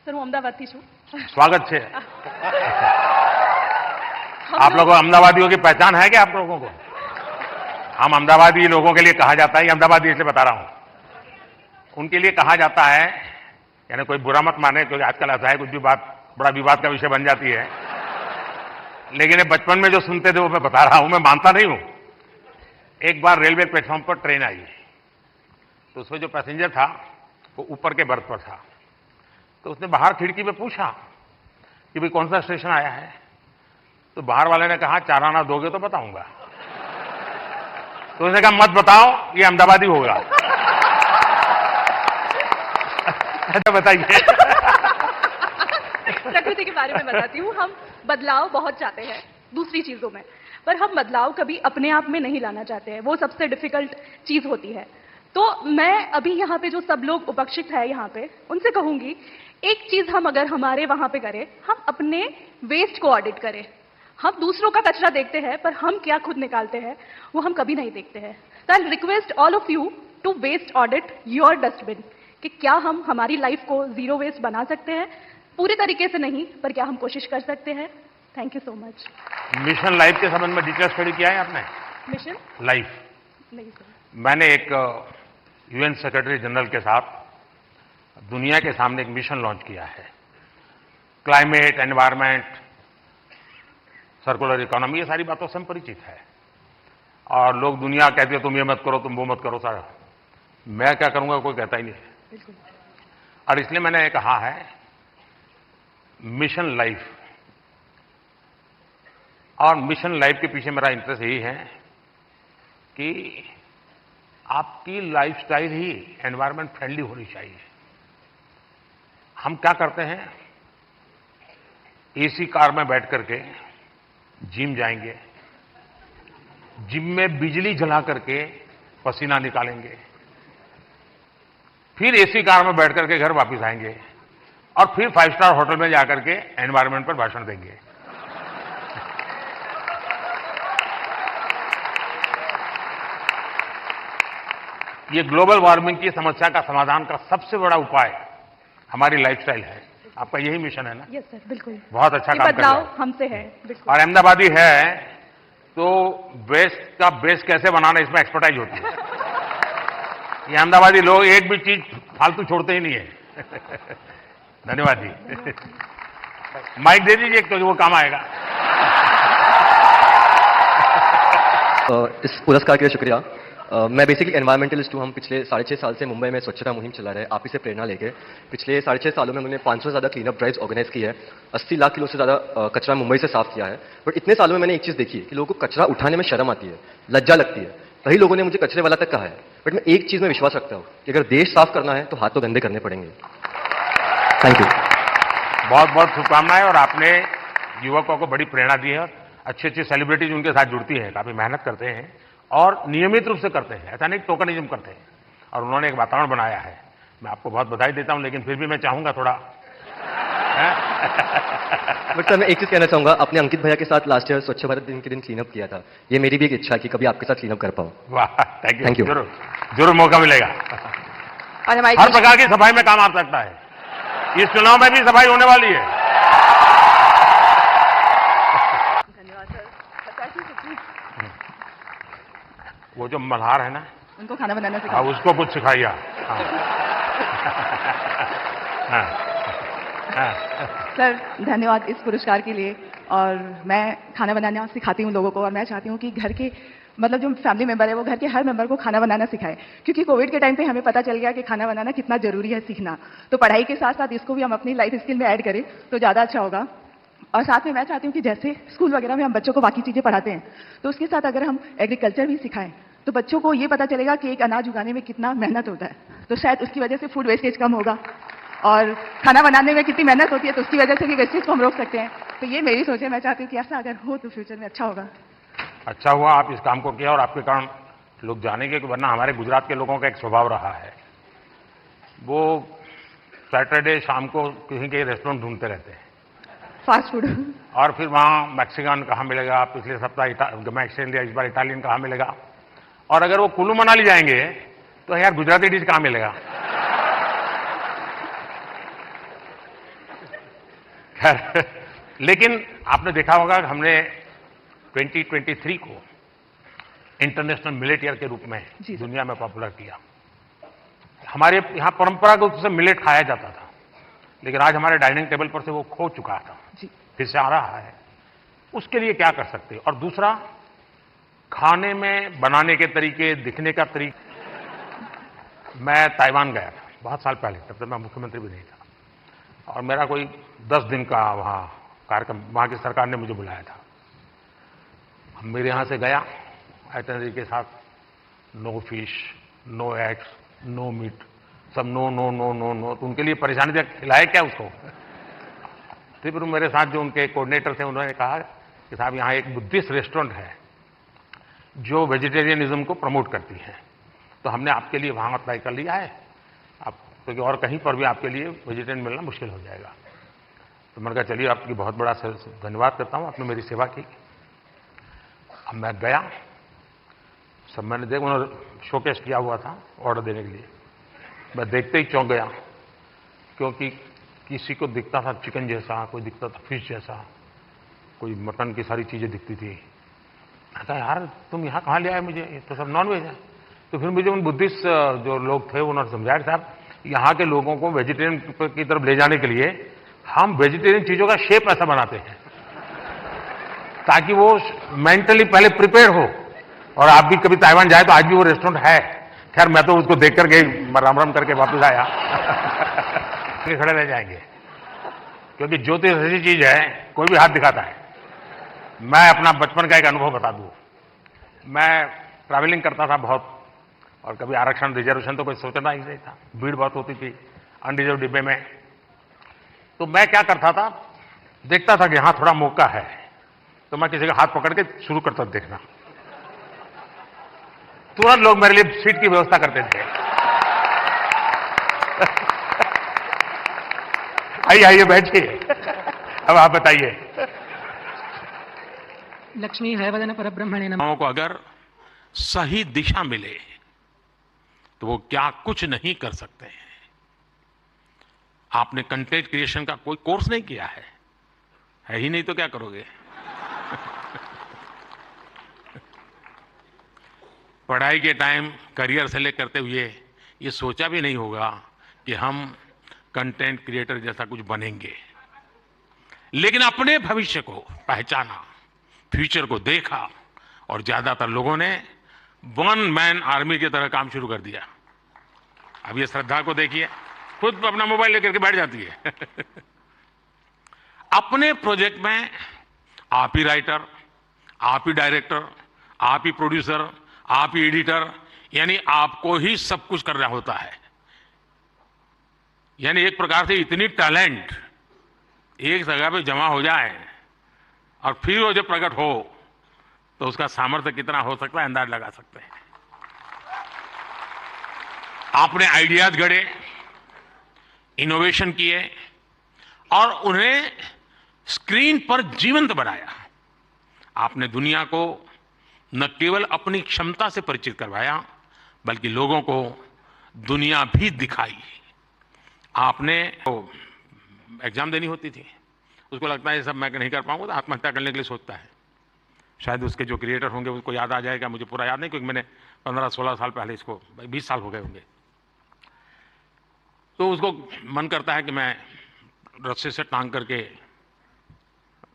Sir હું અમદાવાદથી છું. स्वागत है। आप लोगों को अहमदाबादियों की पहचान है क्या आप लोगों को? हम अहमदाबादी लोगों के लिए कहा जाता है, अहमदाबादी इसलिए बता रहा हूं, उनके लिए कहा जाता है, यानी कोई बुरा मत माने क्योंकि आजकल ऐसा है कुछ भी बात बड़ा विवाद का विषय बन जाती है, लेकिन ये बचपन में जो सुनते थे वो मैं बता रहा हूं, मैं मानता नहीं हूं। एक बार रेलवे प्लेटफॉर्म पर ट्रेन आई तो उसमें जो पैसेंजर था वो ऊपर के बर्थ पर था, तो उसने बाहर खिड़की पे पूछा कि भाई कौन सा स्टेशन आया है, तो बाहर वाले ने कहा 4 आना दोगे तो बताऊंगा। तो उसने कहा मत बताओ, ये अहमदाबादी होगा। अच्छा बताइए। प्रकृति के बारे में बताती हूँ. हम बदलाव बहुत चाहते हैं दूसरी चीजों में, पर हम बदलाव कभी अपने आप में नहीं लाना चाहते हैं. वो सबसे डिफिकल्ट चीज होती है. तो मैं अभी यहाँ पे जो सब लोग उपस्थित है यहाँ पे, उनसे कहूंगी एक चीज हम अगर हमारे वहां पे करें, हम अपने वेस्ट को ऑडिट करें. हम दूसरों का कचरा देखते हैं पर हम क्या खुद निकालते हैं वो हम कभी नहीं देखते हैं. तो I request all of you to waste audit your dustbin, कि क्या हम हमारी लाइफ को जीरो वेस्ट बना सकते हैं. पूरे तरीके से नहीं, पर क्या हम कोशिश कर सकते हैं. Thank you so much. Mission life के संबंध में डिटेल स्टडी किया है आपने? मिशन लाइफ नहीं सर. मैंने एक यूएन सेक्रेटरी जनरल के साथ दुनिया के सामने एक मिशन लॉन्च किया है. क्लाइमेट, एनवायरमेंट, सर्कुलर इकोनॉमी, ये सारी बातों से हम परिचित है. और लोग दुनिया कहती है तुम ये मत करो, तुम वो मत करो. सारा मैं क्या करूंगा कोई कहता ही नहीं है. और इसलिए मैंने कहा है मिशन लाइफ. और मिशन लाइफ के पीछे मेरा इंटरेस्ट यही है कि आपकी लाइफस्टाइल ही एनवायरमेंट फ्रेंडली होनी चाहिए. हम क्या करते हैं, एसी कार में बैठ करके जिम जाएंगे, जिम में बिजली जला करके पसीना निकालेंगे, फिर एसी कार में बैठ करके घर वापस आएंगे और फिर 5 स्टार होटल में जाकर के एनवायरमेंट पर भाषण देंगे. ये ग्लोबल वार्मिंग की समस्या का समाधान का सबसे बड़ा उपाय हमारी लाइफस्टाइल है. आपका यही मिशन है ना? यस सर, बिल्कुल. बहुत अच्छा काम कर रहे बदलाव हैं. हमसे है. बिल्कुल. और अहमदाबादी है तो वेस्ट का बेस कैसे बनाना इसमें एक्सपर्टाइज होती है. ये अहमदाबादी लोग एक भी चीज फालतू छोड़ते ही नहीं है. धन्यवाद जी. माइक दे दीजिए क्योंकि वो काम आएगा. इस पुरस्कार के लिए शुक्रिया. मैं बेसिकली एनवायरमेंटलिस्ट हूँ. हम पिछले 6.5 साल से मुंबई में स्वच्छता मुहिम चला रहे हैं, आप ही से प्रेरणा लेके. पिछले 6.5 सालों में मैंने 500 से ज़्यादा क्लीनअप ड्राइव्स ऑर्गेनाइज की है. 80 लाख किलो से ज़्यादा कचरा मुंबई से साफ किया है. बट इतने सालों में मैंने एक चीज़ देखी है कि लोगों को कचरा उठाने में शर्म आती है, लज्जा लगती है. कई लोगों ने मुझे कचरे वाला तक कहा है. बट मैं एक चीज़ में विश्वास रखता हूँ कि अगर देश साफ करना है तो हाथ तो गंदे करने पड़ेंगे. Thank you. बहुत बहुत शुभकामनाएं. और आपने युवकों को बड़ी प्रेरणा दी है. अच्छी अच्छी सेलिब्रिटीज उनके साथ जुड़ती हैं, काफी मेहनत करते हैं और नियमित रूप से करते हैं, ऐसा नहीं टोकनिज्म करते हैं. और उन्होंने एक वातावरण बनाया है. मैं आपको बहुत बधाई देता हूं, लेकिन फिर भी मैं चाहूंगा थोड़ा. बट सर मैं एक चीज़ कहना चाहूँगा, अपने अंकित भैया के साथ लास्ट ईयर स्वच्छ भारत दिन के दिन क्लीनअप किया था. ये मेरी भी एक इच्छा है कि कभी आपके साथ क्लीनअप कर पाऊँ. वाह, थैंक Thank यू. you. जरूर जरूर मौका मिलेगा. और हमारी हर प्रकार की सफाई में काम आ सकता है. इस चुनाव में भी सफाई होने वाली है. धन्यवाद सर. बताइए कुछ. वो जो मल्हार है ना, उनको खाना बनाना हाँ, सिखाओ. उसको कुछ सिखाइए. हाँ. हाँ. हाँ. सर धन्यवाद इस पुरस्कार के लिए. और मैं खाना बनाना सिखाती हूँ लोगों को, और मैं चाहती हूँ कि घर के मतलब जो फैमिली मेंबर है वो घर के हर मेंबर को खाना बनाना सिखाए. क्योंकि कोविड के टाइम पे हमें पता चल गया कि खाना बनाना कितना जरूरी है सीखना. तो पढ़ाई के साथ साथ इसको भी हम अपनी लाइफ स्किल में ऐड करें तो ज़्यादा अच्छा होगा. और साथ में मैं चाहती हूँ कि जैसे स्कूल वगैरह में हम बच्चों को बाकी चीज़ें पढ़ाते हैं, तो उसके साथ अगर हम एग्रीकल्चर भी सिखाएं तो बच्चों को ये पता चलेगा कि एक अनाज उगाने में कितना मेहनत होता है. तो शायद उसकी वजह से फूड वेस्टेज कम होगा. और खाना बनाने में कितनी मेहनत होती है तो उसकी वजह से भी वेस्टेज को हम रोक सकते हैं. तो ये मेरी सोच है. मैं चाहती हूँ कि ऐसा अगर हो तो फ्यूचर में अच्छा होगा. अच्छा हुआ आप इस काम को किया और आपके कारण लोग जानेंगे कि वरना हमारे गुजरात के लोगों का एक स्वभाव रहा है, वो सैटरडे शाम को कहीं के रेस्टोरेंट ढूंढते रहते हैं फास्ट फूड. और फिर वहाँ मैक्सिकन कहाँ मिलेगा, पिछले सप्ताह मैक्सिकन लिया, इस बार इटालियन कहाँ मिलेगा. और अगर वो कुल्लू मनाली जाएंगे तो यार गुजराती डिश कहाँ मिलेगा. खैर, लेकिन आपने देखा होगा कि हमने 2023 को इंटरनेशनल मिलेट ईयर के रूप में जी। दुनिया में पॉपुलर किया। हमारे यहाँ परंपरागत रूप से मिलेट खाया जाता था, लेकिन आज हमारे डाइनिंग टेबल पर से वो खो चुका था, जी। फिर से आ रहा है। उसके लिए क्या कर सकते हैं? और दूसरा, खाने में बनाने के तरीके, दिखने का तरीका। मैं ताइवान गया था बहुत साल पहले, तब तक मैं मुख्यमंत्री भी नहीं था, और मेरा कोई 10 दिन का वहाँ कार्यक्रम, वहाँ की सरकार ने मुझे बुलाया था। मेरे यहाँ से गया आइटनरी के साथ, no fish, no eggs, no meat, सब no no no no no. तो उनके लिए परेशानी थी, खिलाए क्या उसको? तो फिर मेरे साथ जो उनके कोऑर्डिनेटर थे, उन्होंने कहा कि साहब यहाँ एक बुद्धिस्ट रेस्टोरेंट है जो वेजिटेरियनिज्म को प्रमोट करती है, तो हमने आपके लिए वहाँ अप्लाई कर लिया है, आप क्योंकि और कहीं पर भी आपके लिए वेजिटेरियन मिलना मुश्किल हो जाएगा। तो मैंने कहा चलिए, आपकी बहुत बड़ा धन्यवाद करता हूँ, आपने मेरी सेवा की। अब मैं गया, सब मैंने देखा, उन्होंने शोकेस किया हुआ था ऑर्डर देने के लिए। मैं देखते ही चौंक गया, क्योंकि किसी को दिखता था चिकन जैसा, कोई दिखता था फिश जैसा, कोई मटन की सारी चीज़ें दिखती थी। मैं कहा यार तुम यहाँ कहाँ ले आए मुझे, ये तो सब नॉन वेज है। तो फिर मुझे उन बुद्धिस्ट जो लोग थे उन्होंने समझाया, साहब यहाँ के लोगों को वेजिटेरियन की तरफ ले जाने के लिए हम वेजिटेरियन चीज़ों का शेप ऐसा बनाते हैं ताकि वो मेंटली पहले प्रिपेयर हो। और आप भी कभी ताइवान जाए तो आज भी वो रेस्टोरेंट है। खैर मैं तो उसको देख करके राम राम करके वापस आया। खड़े रह जाएंगे, क्योंकि ज्योतिष ऐसी चीज है, कोई भी हाथ दिखाता है। मैं अपना बचपन का एक अनुभव बता दूं। मैं ट्रैवलिंग करता था बहुत, और कभी आरक्षण रिजर्वेशन तो कोई सोचना ही नहीं था, भीड़ बहुत होती थी अनरिजर्व डिब्बे में। तो मैं क्या करता था, देखता था कि हाँ थोड़ा मौका है, तो मैं किसी का हाथ पकड़ के शुरू करता देखना। तुरंत लोग मेरे लिए सीट की व्यवस्था करते थे। आइए आइए बैठिए, अब आप बताइए। लक्ष्मी हयवदन परब्रह्मणे नमः। लोगों को अगर सही दिशा मिले तो वो क्या कुछ नहीं कर सकते हैं। आपने कंटेंट क्रिएशन का कोई कोर्स नहीं किया है ही नहीं तो क्या करोगे? पढ़ाई के टाइम करियर सेलेक्ट करते हुए ये सोचा भी नहीं होगा कि हम कंटेंट क्रिएटर जैसा कुछ बनेंगे, लेकिन अपने भविष्य को पहचाना, फ्यूचर को देखा, और ज्यादातर लोगों ने वन मैन आर्मी की तरह काम शुरू कर दिया। अब ये श्रद्धा को देखिए, खुद अपना मोबाइल लेकर के बैठ जाती है। अपने प्रोजेक्ट में आप ही राइटर, आप ही डायरेक्टर, आप ही प्रोड्यूसर, आप ही एडिटर, यानी आपको ही सब कुछ करना होता है। यानी एक प्रकार से इतनी टैलेंट एक जगह पे जमा हो जाए और फिर वो जब प्रकट हो तो उसका सामर्थ्य कितना हो सकता है अंदाज लगा सकते हैं। आपने आइडियाज गढ़े, इनोवेशन किए और उन्हें स्क्रीन पर जीवंत बनाया। आपने दुनिया को न केवल अपनी क्षमता से परिचित करवाया, बल्कि लोगों को दुनिया भी दिखाई। आपने एग्जाम देनी होती थी, उसको लगता है ये सब मैं नहीं कर पाऊंगा, तो आत्महत्या करने के लिए सोचता है। शायद उसके जो क्रिएटर होंगे उसको याद आ जाएगा, मुझे पूरा याद नहीं, क्योंकि मैंने 15-16 साल पहले इसको, 20 साल हो गए होंगे। तो उसको मन करता है कि मैं रस्से से टांग करके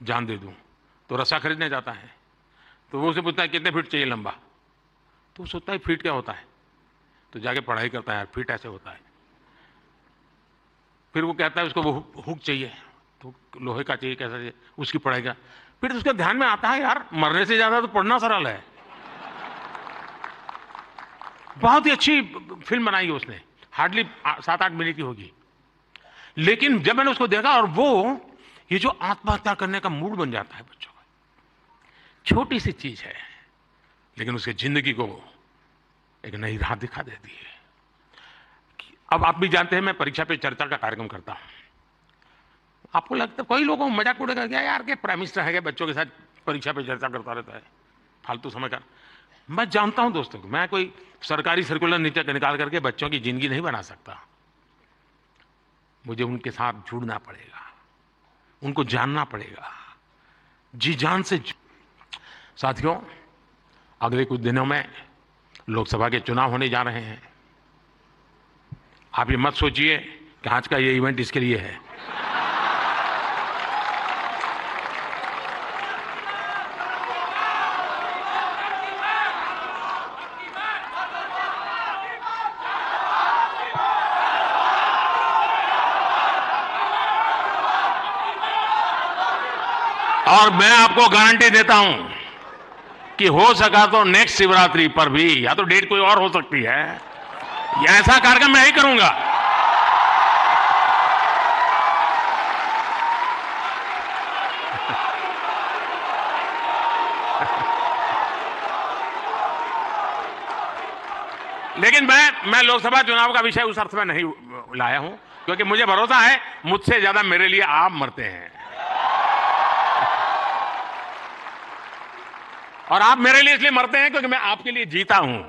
जान दे दूं, तो रस्सा खरीदने जाता है। तो वो उसे पूछता है कितने फीट चाहिए लंबा, तो वो सोचता है फीट क्या होता है, तो जाके पढ़ाई करता है, फीट ऐसे होता है। फिर वो कहता है उसको वो हुक चाहिए, तो लोहे का चाहिए, कैसा चाहिए, उसकी पढ़ाई का। फिर उसके ध्यान में आता है यार मरने से ज्यादा तो पढ़ना सरल है। बहुत ही अच्छी फिल्म बनाई उसने, हार्डली 7-8 मिनट की होगी, लेकिन जब मैंने उसको देखा, और वो ये जो आत्महत्या करने का मूड बन जाता है बच्चों का, छोटी सी चीज है लेकिन उसकी जिंदगी को एक नई राह दिखा देती है। अब आप भी जानते हैं मैं परीक्षा पे चर्चा का कार्यक्रम करता हूं। आपको लगता है कोई लोगों मजाक उड़ेगा क्या यार के प्राइम मिनिस्टर है, बच्चों के साथ परीक्षा पे चर्चा करता रहता है, फालतू समय का। मैं जानता हूं दोस्तों, मैं कोई सरकारी सर्कुलर निकाल करके बच्चों की जिंदगी नहीं बना सकता। मुझे उनके साथ जुड़ना पड़ेगा, उनको जानना पड़ेगा, जी जान से। साथियों, अगले कुछ दिनों में लोकसभा के चुनाव होने जा रहे हैं। आप ये मत सोचिए कि आज का ये इवेंट इसके लिए है। और मैं आपको गारंटी देता हूं कि हो सका तो नेक्स्ट शिवरात्रि पर भी, या तो डेट कोई और हो सकती है, या ऐसा कार्यक्रम मैं ही करूंगा। लेकिन मैं लोकसभा चुनाव का विषय उस अर्थ में नहीं लाया हूं, क्योंकि मुझे भरोसा है मुझसे ज्यादा मेरे लिए आप मरते हैं, और आप मेरे लिए इसलिए मरते हैं क्योंकि मैं आपके लिए जीता हूं।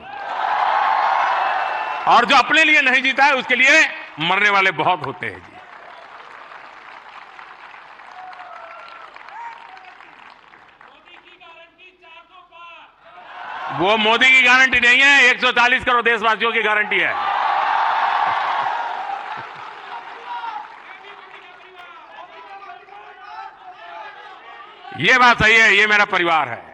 और जो अपने लिए नहीं जीता है उसके लिए मरने वाले बहुत होते हैं जी। वो मोदी की गारंटी नहीं है, 140 करोड़ देशवासियों की गारंटी है। ये बात सही है, ये मेरा परिवार है।